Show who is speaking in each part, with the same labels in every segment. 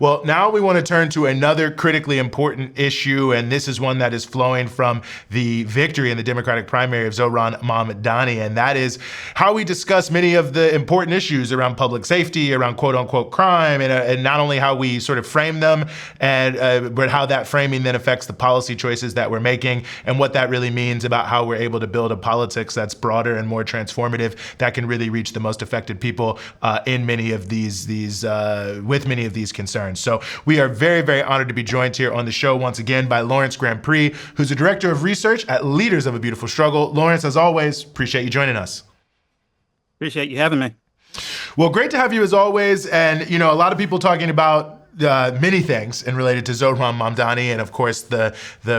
Speaker 1: Well, now we want to turn to another critically important issue, and this is one that is flowing from the victory in the Democratic primary of Zohran Mamdani, and that is how we discuss many of the important issues around public safety, around quote-unquote crime, and not only how we sort of frame them, but how that framing then affects the policy choices that we're making, and what that really means about how we're able to build a politics that's broader and more transformative that can really reach the most affected people in many of these with many of these concerns. So we are very, very honored to be joined here on the show once again by Lawrence Grandpre, who's the Director of Research at Leaders of a Beautiful Struggle. Lawrence, as always, appreciate you joining us.
Speaker 2: Appreciate you having me.
Speaker 1: Well, great to have you as always. And, a lot of people talking about many things and related to Zohran Mamdani, and of course the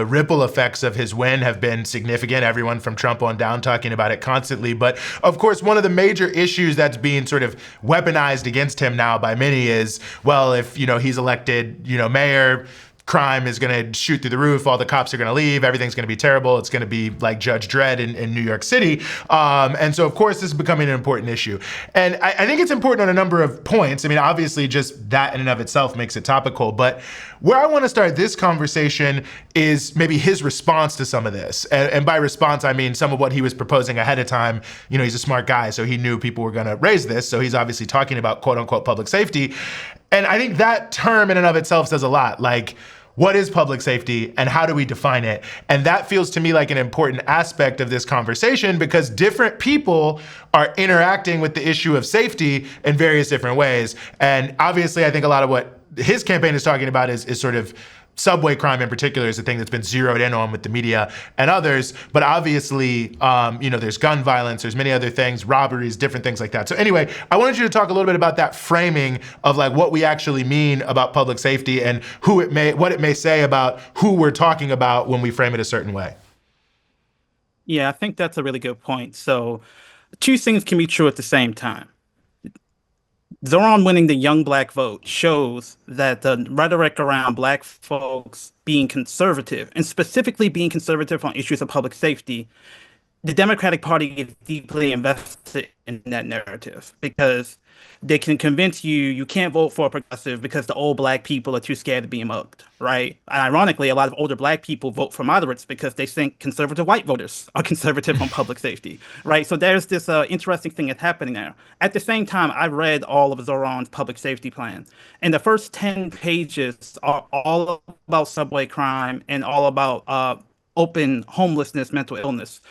Speaker 1: ripple effects of his win have been significant. Everyone from Trump on down talking about it constantly. But of course, one of the major issues that's being sort of weaponized against him now by many is, well, if he's elected, mayor, crime is going to shoot through the roof. All the cops are going to leave. Everything's going to be terrible. It's going to be like Judge Dredd in New York City. And so, of course, this is becoming an important issue. And I think it's important on a number of points. I mean, obviously, just that in and of itself makes it topical. But where I want to start this conversation is maybe his response to some of this. And by response, I mean some of what he was proposing ahead of time. He's a smart guy, so he knew people were going to raise this. So he's obviously talking about, quote unquote, public safety. And I think that term in and of itself says a lot. Like, what is public safety and how do we define it? And that feels to me like an important aspect of this conversation because different people are interacting with the issue of safety in various different ways. And obviously, I think a lot of what his campaign is talking about is sort of subway crime in particular is the thing that's been zeroed in on with the media and others. But obviously, there's gun violence, there's many other things, robberies, different things like that. So anyway, I wanted you to talk a little bit about that framing of like what we actually mean about public safety and what it may say about who we're talking about when we frame it a certain way.
Speaker 2: Yeah, I think that's a really good point. So two things can be true at the same time. Zohran winning the young black vote shows that the rhetoric around black folks being conservative, and specifically being conservative on issues of public safety, the Democratic Party is deeply invested in that narrative because they can convince you can't vote for a progressive because the old black people are too scared to be mugged, right? And ironically, a lot of older black people vote for moderates because they think conservative white voters are conservative on public safety, right? So there's this interesting thing that's happening there. At the same time, I read all of Zohran's public safety plan, and the first 10 pages are all about subway crime and all about open homelessness, mental illness.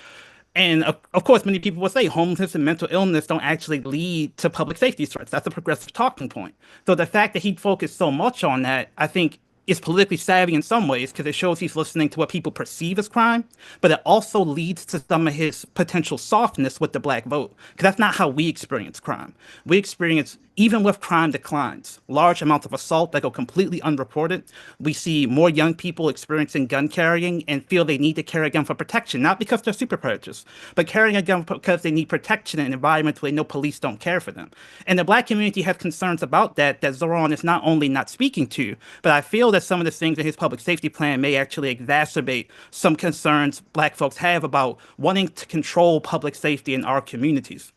Speaker 2: And of course, many people will say homelessness and mental illness don't actually lead to public safety threats. That's a progressive talking point. So the fact that he focused so much on that, I think, is politically savvy in some ways because it shows he's listening to what people perceive as crime, but it also leads to some of his potential softness with the black vote, because that's not how we experience crime. We experience, even with crime declines, large amounts of assault that go completely unreported. We see more young people experiencing gun carrying and feel they need to carry a gun for protection, not because they're super predators, but carrying a gun because they need protection in an environment where they know police don't care for them. And the black community has concerns about that Zohran is not only not speaking to, but I feel that some of the things in his public safety plan may actually exacerbate some concerns black folks have about wanting to control public safety in our communities.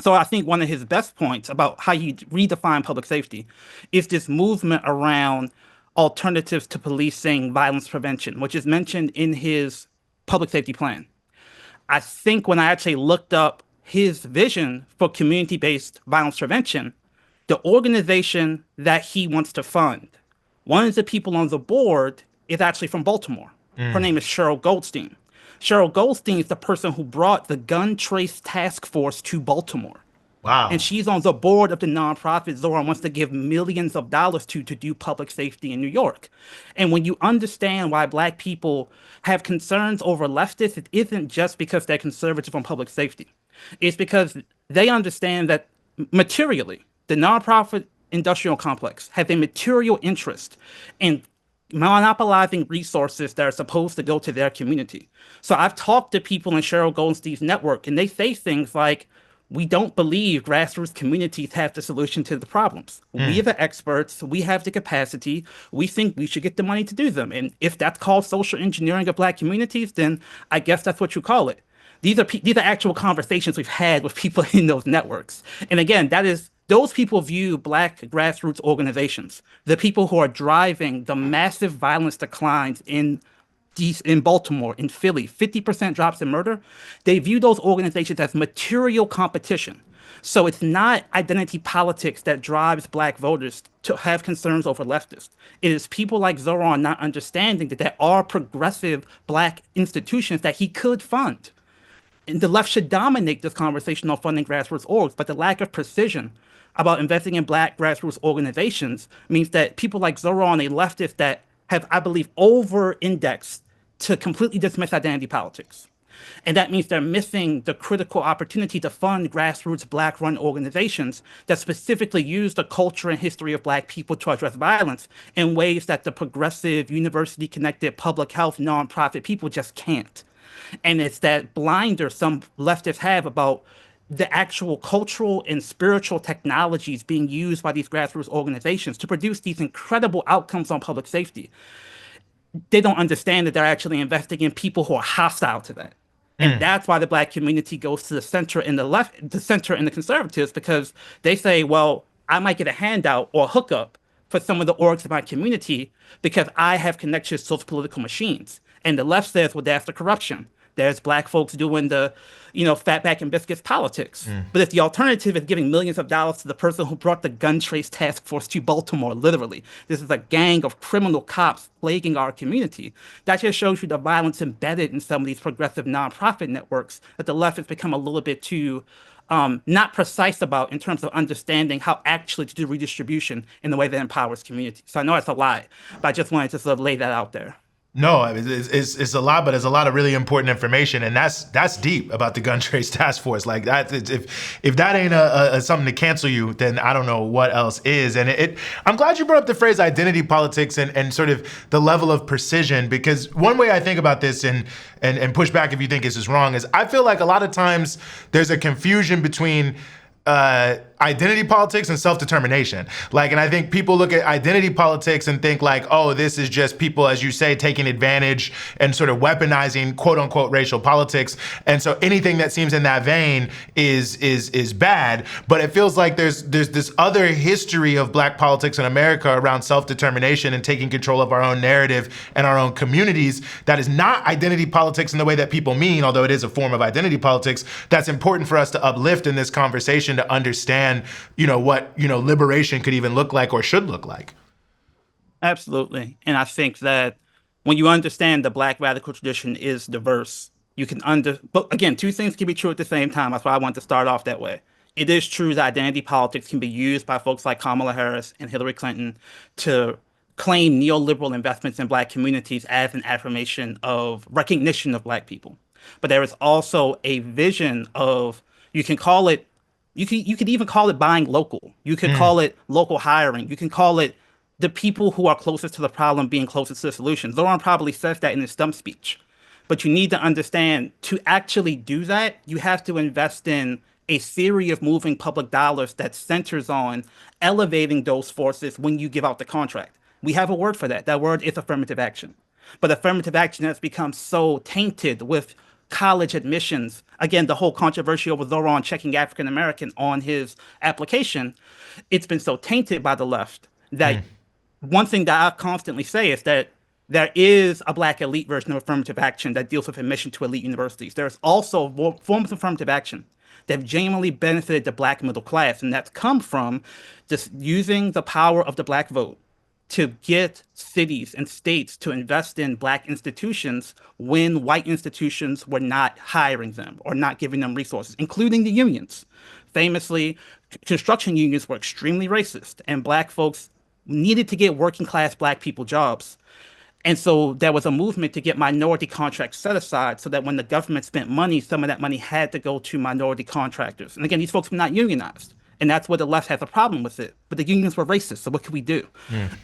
Speaker 2: So I think one of his best points about how you redefine public safety is this movement around alternatives to policing violence prevention, which is mentioned in his public safety plan. I think when I actually looked up his vision for community-based violence prevention, the organization that he wants to fund, one of the people on the board is actually from Baltimore. Her name is Cheryl Goldstein. Cheryl Goldstein is the person who brought the Gun Trace Task Force to Baltimore.
Speaker 1: Wow.
Speaker 2: And she's on the board of the nonprofit Zohran wants to give millions of dollars to do public safety in New York. And when you understand why black people have concerns over leftists, it isn't just because they're conservative on public safety. It's because they understand that materially, the nonprofit industrial complex has a material interest in monopolizing resources that are supposed to go to their community. So I've talked to people in Cheryl Goldstein's network, and they say things like, we don't believe grassroots communities have the solution to the problems. We are the experts. We have the capacity. We think we should get the money to do them. And if that's called social engineering of black communities, then I guess that's what you call it. These are actual conversations we've had with people in those networks. And again, that is Those people view black grassroots organizations, the people who are driving the massive violence declines in Baltimore, in Philly, 50% drops in murder, they view those organizations as material competition. So it's not identity politics that drives black voters to have concerns over leftists. It is people like Zohran not understanding that there are progressive black institutions that he could fund. And the left should dominate this conversation on funding grassroots orgs, but the lack of precision about investing in black grassroots organizations means that people like Zohran, a leftist that have, I believe, over-indexed to completely dismiss identity politics. And that means they're missing the critical opportunity to fund grassroots black-run organizations that specifically use the culture and history of black people to address violence in ways that the progressive, university-connected, public health, nonprofit people just can't. And it's that blinder some leftists have about the actual cultural and spiritual technologies being used by these grassroots organizations to produce these incredible outcomes on public safety. They don't understand that they're actually investing in people who are hostile to that. And that's why the black community goes to the center and the left, the center and the conservatives, because they say, well, I might get a handout or a hookup for some of the orgs in my community because I have connections to those political machines. And the left says, well, that's the corruption. There's black folks doing the, fatback and biscuits politics. But if the alternative is giving millions of dollars to the person who brought the gun trace task force to Baltimore, literally, this is a gang of criminal cops plaguing our community. That just shows you the violence embedded in some of these progressive nonprofit networks that the left has become a little bit too not precise about in terms of understanding how actually to do redistribution in the way that empowers communities. So I know it's a lot, but I just wanted to sort of lay that out there.
Speaker 1: No, I mean, it's a lot, but it's a lot of really important information, and that's deep about the gun trace task force. Like that, if that ain't a something to cancel you, then I don't know what else is. And I'm glad you brought up the phrase identity politics and sort of the level of precision, because one way I think about this and push back if you think this is wrong is I feel like a lot of times there's a confusion between identity politics and self-determination. And I think people look at identity politics and think like, oh, this is just people, as you say, taking advantage and sort of weaponizing quote unquote racial politics. And so anything that seems in that vein is bad. But it feels like there's this other history of black politics in America around self-determination and taking control of our own narrative and our own communities that is not identity politics in the way that people mean, although it is a form of identity politics. That's important for us to uplift in this conversation to understand what liberation could even look like or should look like.
Speaker 2: Absolutely. And I think that when you understand the black radical tradition is diverse, you can but again, two things can be true at the same time. That's why I want to start off that way. It is true that identity politics can be used by folks like Kamala Harris and Hillary Clinton to claim neoliberal investments in black communities as an affirmation of recognition of black people. But there is also a vision of, you can call it, you could even call it buying local. You could call it local hiring. You can call it the people who are closest to the problem being closest to the solution. Zoran probably says that in his stump speech. But you need to understand, to actually do that, you have to invest in a theory of moving public dollars that centers on elevating those forces when you give out the contract. We have a word for that. That word is affirmative action. But affirmative action has become so tainted with college admissions. Again, the whole controversy over Zoran checking African American on his application, it's been so tainted by the left that one thing that I constantly say is that there is a black elite version of affirmative action that deals with admission to elite universities. There's also forms of affirmative action that have genuinely benefited the black middle class, and that's come from just using the power of the black vote to get cities and states to invest in black institutions when white institutions were not hiring them or not giving them resources, including the unions. Famously, construction unions were extremely racist, and black folks needed to get working class black people jobs. And so there was a movement to get minority contracts set aside so that when the government spent money, some of that money had to go to minority contractors. And again, these folks were not unionized. And that's where the left has a problem with it. But the unions were racist, so what could we do?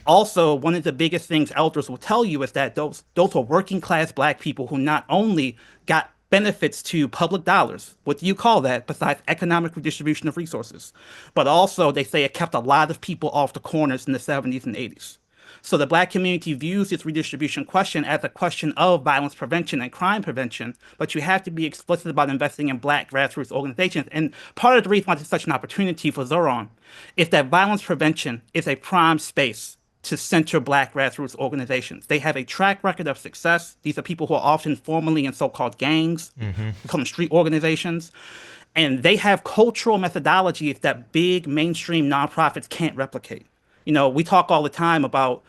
Speaker 2: Also, one of the biggest things elders will tell you is that those were working class black people who not only got benefits to public dollars, what do you call that besides economic redistribution of resources, but also they say it kept a lot of people off the corners in the 70s and 80s. So the Black community views this redistribution question as a question of violence prevention and crime prevention, but you have to be explicit about investing in Black grassroots organizations. And part of the reason why it's such an opportunity for Zohran is that violence prevention is a prime space to center Black grassroots organizations. They have a track record of success. These are people who are often formerly in so-called gangs, we call them street organizations. And they have cultural methodologies that big mainstream nonprofits can't replicate. You know, we talk all the time about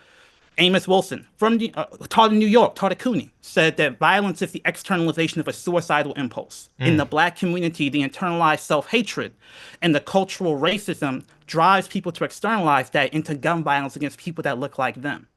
Speaker 2: Amos Wilson, taught in New York, taught at CUNY, said that violence is the externalization of a suicidal impulse. In the Black community, the internalized self-hatred and the cultural racism drives people to externalize that into gun violence against people that look like them.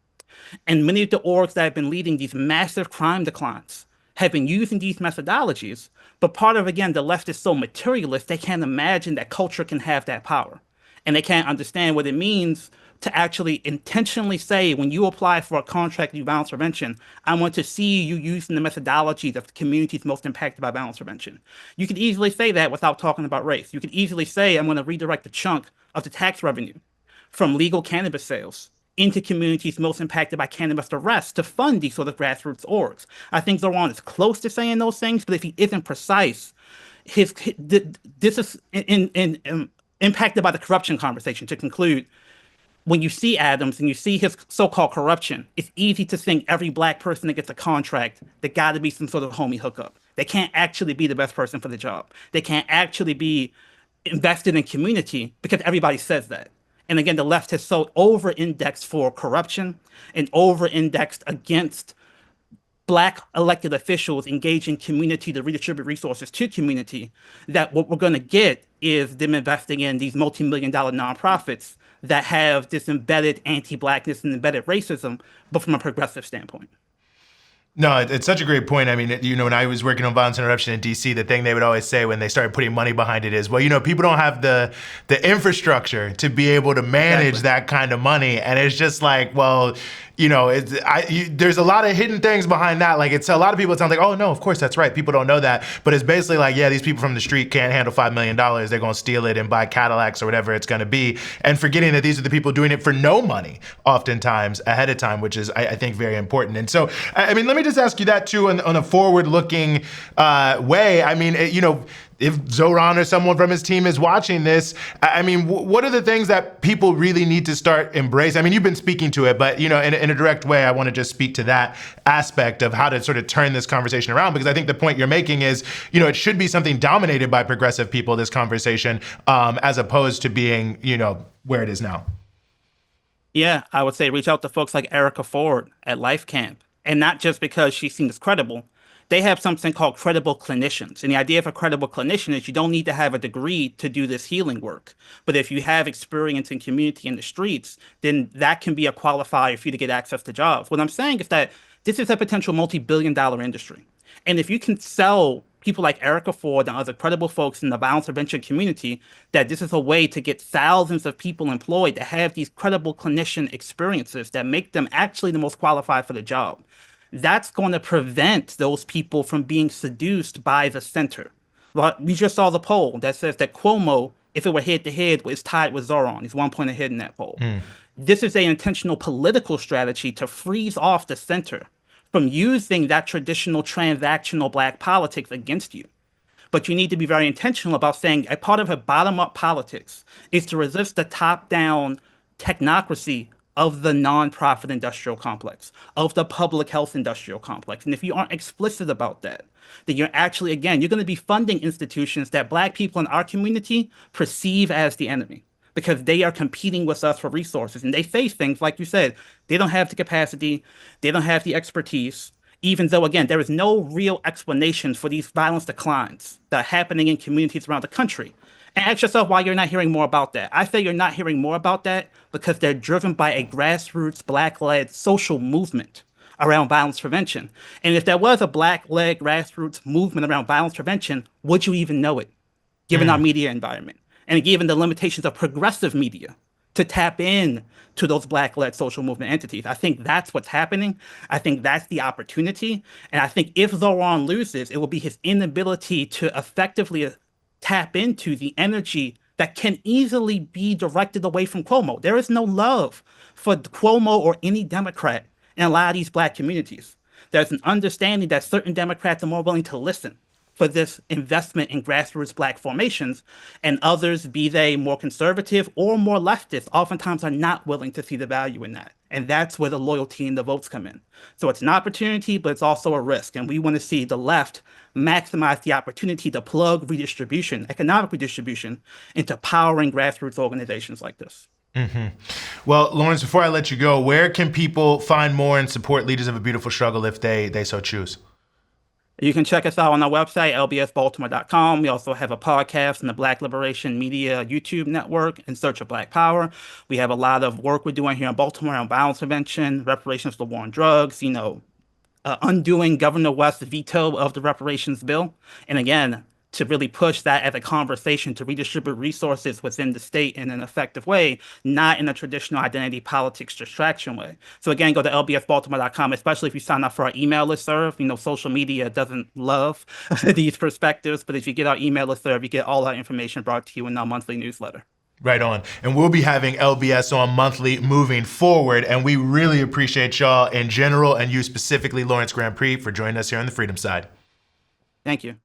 Speaker 2: And many of the orgs that have been leading these massive crime declines have been using these methodologies, but part of, again, the left is so materialist, they can't imagine that culture can have that power. And they can't understand what it means to actually intentionally say, when you apply for a contract to do violence prevention, I want to see you using the methodologies of the communities most impacted by violence prevention. You could easily say that without talking about race. You could easily say, I'm going to redirect a chunk of the tax revenue from legal cannabis sales into communities most impacted by cannabis arrests to fund these sort of grassroots orgs. I think Zohran is close to saying those things, but if he isn't precise, this is impacted by the corruption conversation. To conclude, when you see Adams and you see his so-called corruption, it's easy to think every Black person that gets a contract, there got to be some sort of homie hookup. They can't actually be the best person for the job. They can't actually be invested in community because everybody says that. And again, the left has so over-indexed for corruption and over-indexed against Black elected officials engaging community to redistribute resources to community that what we're going to get is them investing in these multi-million-dollar nonprofits that have this embedded anti-Blackness and embedded racism, but from a progressive standpoint.
Speaker 1: No, it's such a great point. I mean, you know, when I was working on violence interruption in DC, the thing they would always say when they started putting money behind it is, well, you know, people don't have the infrastructure to be able to manage that kind of money. And it's just like, well, you know, there's a lot of hidden things behind that. Like, it's a lot of people, it sounds like, oh, no, of course, that's right. People don't know that. But it's basically like, yeah, these people from the street can't handle $5 million. They're going to steal it and buy Cadillacs or whatever it's going to be. And forgetting that these are the people doing it for no money, oftentimes ahead of time, which is, I think, very important. And so, I mean, let me just ask you that, too, on a forward-looking way. I mean, you know, if Zohran or someone from his team is watching this, I mean, what are the things that people really need to start embracing? I mean, you've been speaking to it, but, you know, in a direct way, I want to just speak to that aspect of how to sort of turn this conversation around, because I think the point you're making is, you know, it should be something dominated by progressive people, this conversation, as opposed to being, you know, where it is now.
Speaker 2: Yeah, I would say reach out to folks like Erica Ford at Life Camp, and not just because she seems credible. They have something called credible clinicians. And the idea of a credible clinician is you don't need to have a degree to do this healing work. But if you have experience in community in the streets, then that can be a qualifier for you to get access to jobs. What I'm saying is that this is a potential multi-billion-dollar industry. And if you can sell people like Erica Ford and other credible folks in the violence prevention community that this is a way to get thousands of people employed to have these credible clinician experiences that make them actually the most qualified for the job, that's going to prevent those people from being seduced by the center. Well, we just saw the poll that says that Cuomo, if it were head-to-head, is tied with Zohran. He's 1 point ahead in that poll. This is an intentional political strategy to freeze off the center from using that traditional transactional Black politics against you. But you need to be very intentional about saying a part of a bottom-up politics is to resist the top-down technocracy of the nonprofit industrial complex, of the public health industrial complex. And if you aren't explicit about that, then you're actually, again, you're going to be funding institutions that Black people in our community perceive as the enemy because they are competing with us for resources. And they face things, like you said, they don't have the capacity, they don't have the expertise, even though, again, there is no real explanation for these violence declines that are happening in communities around the country. And ask yourself why you're not hearing more about that. I say you're not hearing more about that because they're driven by a grassroots, Black-led social movement around violence prevention. And if there was a Black-led grassroots movement around violence prevention, would you even know it, given our media environment and given the limitations of progressive media to tap in to those Black-led social movement entities? I think that's what's happening. I think that's the opportunity. And I think if Zohran loses, it will be his inability to effectively tap into the energy that can easily be directed away from Cuomo. There is no love for Cuomo or any Democrat in a lot of these Black communities. There's an understanding that certain Democrats are more willing to listen for this investment in grassroots Black formations, and others, be they more conservative or more leftist, oftentimes are not willing to see the value in that. And that's where the loyalty and the votes come in. So it's an opportunity, but it's also a risk. And we want to see the left maximize the opportunity to plug redistribution, economic redistribution, into powering grassroots organizations like this.
Speaker 1: Well, Lawrence, before I let you go, where can people find more and support Leaders of a Beautiful Struggle if they so choose?
Speaker 2: You can check us out on our website, lbsbaltimore.com. We also have a podcast in the Black Liberation Media YouTube network in search of Black Power. We have a lot of work we're doing here in Baltimore on violence prevention, reparations for the war on drugs, undoing Governor West's veto of the reparations bill. And again, to really push that as a conversation to redistribute resources within the state in an effective way, not in a traditional identity politics distraction way. So again, go to lbsbaltimore.com, especially if you sign up for our email listserv. Social media doesn't love these perspectives, but if you get our email listserv, you get all our information brought to you in our monthly newsletter.
Speaker 1: Right on. And we'll be having LBS on monthly moving forward. And we really appreciate y'all in general and you specifically, Lawrence Grandpre, for joining us here on the Freedom Side.
Speaker 2: Thank you.